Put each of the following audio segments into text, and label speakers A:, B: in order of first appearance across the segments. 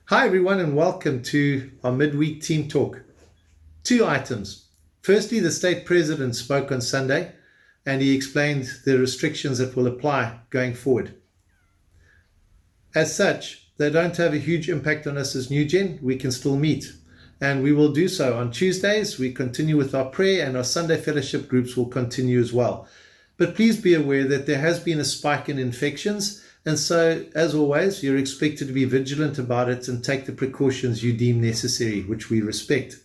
A: Hi, everyone, and welcome to our midweek team talk. Two items. Firstly, the state president spoke on Sunday and he explained the restrictions that will apply going forward. As such, they don't have a huge impact on us as New Gen. We can still meet, and we will do so on Tuesdays. We continue with our prayer, and our Sunday fellowship groups will continue as well. But please be aware that there has been a spike in infections. And so, as always, you're expected to be vigilant about it and take the precautions you deem necessary, which we respect.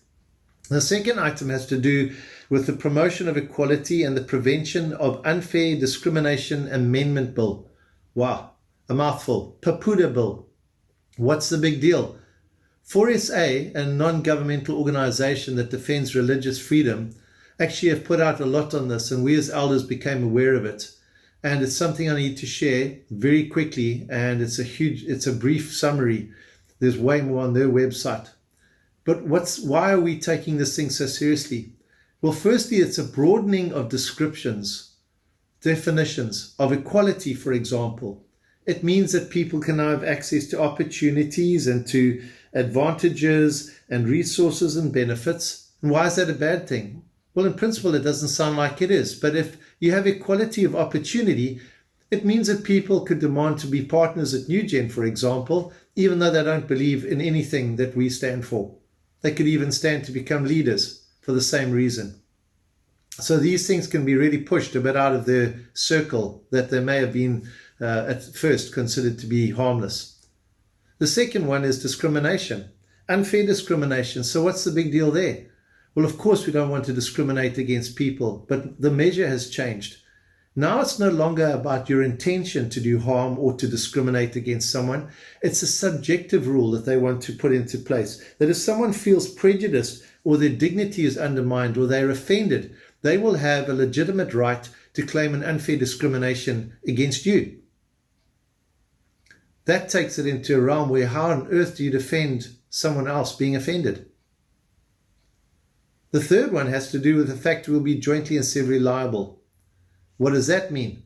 A: The second item has to do with the promotion of equality and the prevention of unfair discrimination amendment bill. Wow, a mouthful. PAPUDA bill. What's the big deal? 4SA, a non-governmental organization that defends religious freedom, actually have put out a lot on this, and we as elders became aware of it. And it's something I need to share very quickly, and it's a brief summary. There's way more on their website. But why are we taking this thing so seriously? Well, firstly, it's a broadening of descriptions, definitions of equality, for example. It means that people can now have access to opportunities and to advantages and resources and benefits. And why is that a bad thing? Well, in principle, it doesn't sound like it is. But if you have equality of opportunity, it means that people could demand to be partners at New Gen, for example, even though they don't believe in anything that we stand for. They could even stand to become leaders for the same reason. So these things can be really pushed a bit out of their circle that they may have been at first considered to be harmless. The second one is discrimination, unfair discrimination. So what's the big deal there? Well, of course, we don't want to discriminate against people, but the measure has changed. Now it's no longer about your intention to do harm or to discriminate against someone. It's a subjective rule that they want to put into place, that if someone feels prejudiced or their dignity is undermined or they're offended, they will have a legitimate right to claim an unfair discrimination against you. That takes it into a realm where how on earth do you defend someone else being offended? The third one has to do with the fact we'll be jointly and severally liable. What does that mean?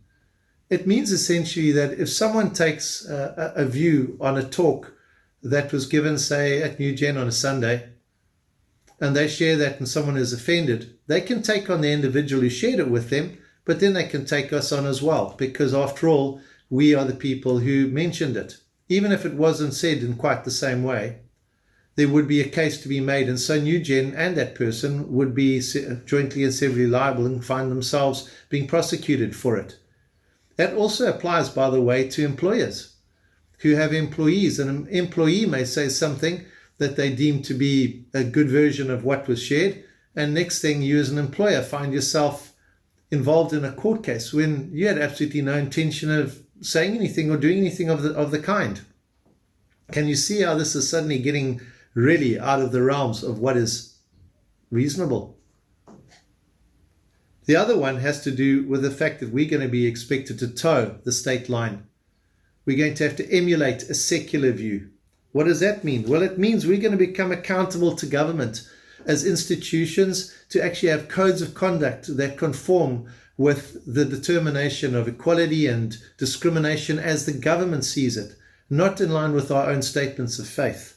A: It means essentially that if someone takes a view on a talk that was given, say, at New Gen on a Sunday, and they share that and someone is offended, they can take on the individual who shared it with them, but then they can take us on as well, because after all, we are the people who mentioned it. Even if it wasn't said in quite the same way, there would be a case to be made, and so New Gen and that person would be jointly and severally liable and find themselves being prosecuted for it. That also applies, by the way, to employers who have employees. An employee may say something that they deem to be a good version of what was shared, and next thing you as an employer find yourself involved in a court case when you had absolutely no intention of saying anything or doing anything of the kind. Can you see how this is suddenly getting really out of the realms of what is reasonable? The other one has to do with the fact that we're going to be expected to toe the state line. We're going to have to emulate a secular view. What does that mean? Well, it means we're going to become accountable to government as institutions to actually have codes of conduct that conform with the determination of equality and discrimination as the government sees it, not in line with our own statements of faith.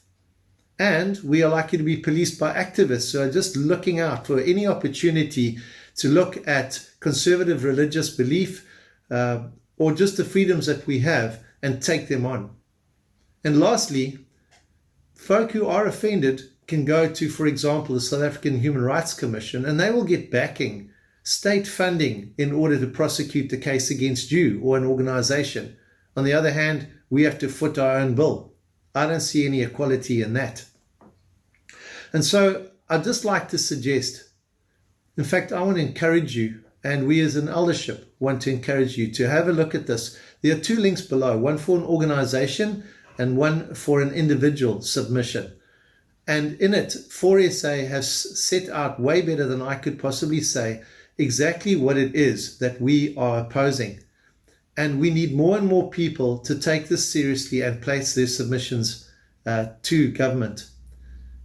A: And we are likely to be policed by activists who are just looking out for any opportunity to look at conservative religious belief or just the freedoms that we have and take them on. And lastly, folk who are offended can go to, for example, the South African Human Rights Commission, and they will get backing, state funding, in order to prosecute the case against you or an organization. On the other hand, we have to foot our own bill. I don't see any equality in that. And so I'd just like to suggest, in fact, I want to encourage you, and we as an eldership want to encourage you to have a look at this. There are two links below, one for an organization and one for an individual submission. And in it, 4SA has set out way better than I could possibly say exactly what it is that we are opposing. And we need more and more people to take this seriously and place their submissions to government.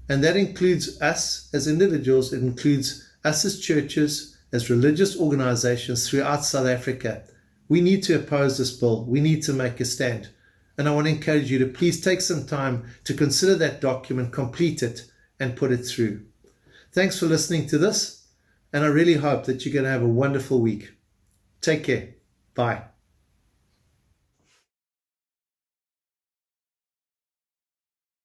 A: And that includes us as individuals. It includes us as churches, as religious organizations throughout South Africa. We need to oppose this bill. We need to make a stand. And I want to encourage you to please take some time to consider that document, complete it, and put it through. Thanks for listening to this, and I really hope that you're going to have a wonderful week. Take care. Bye.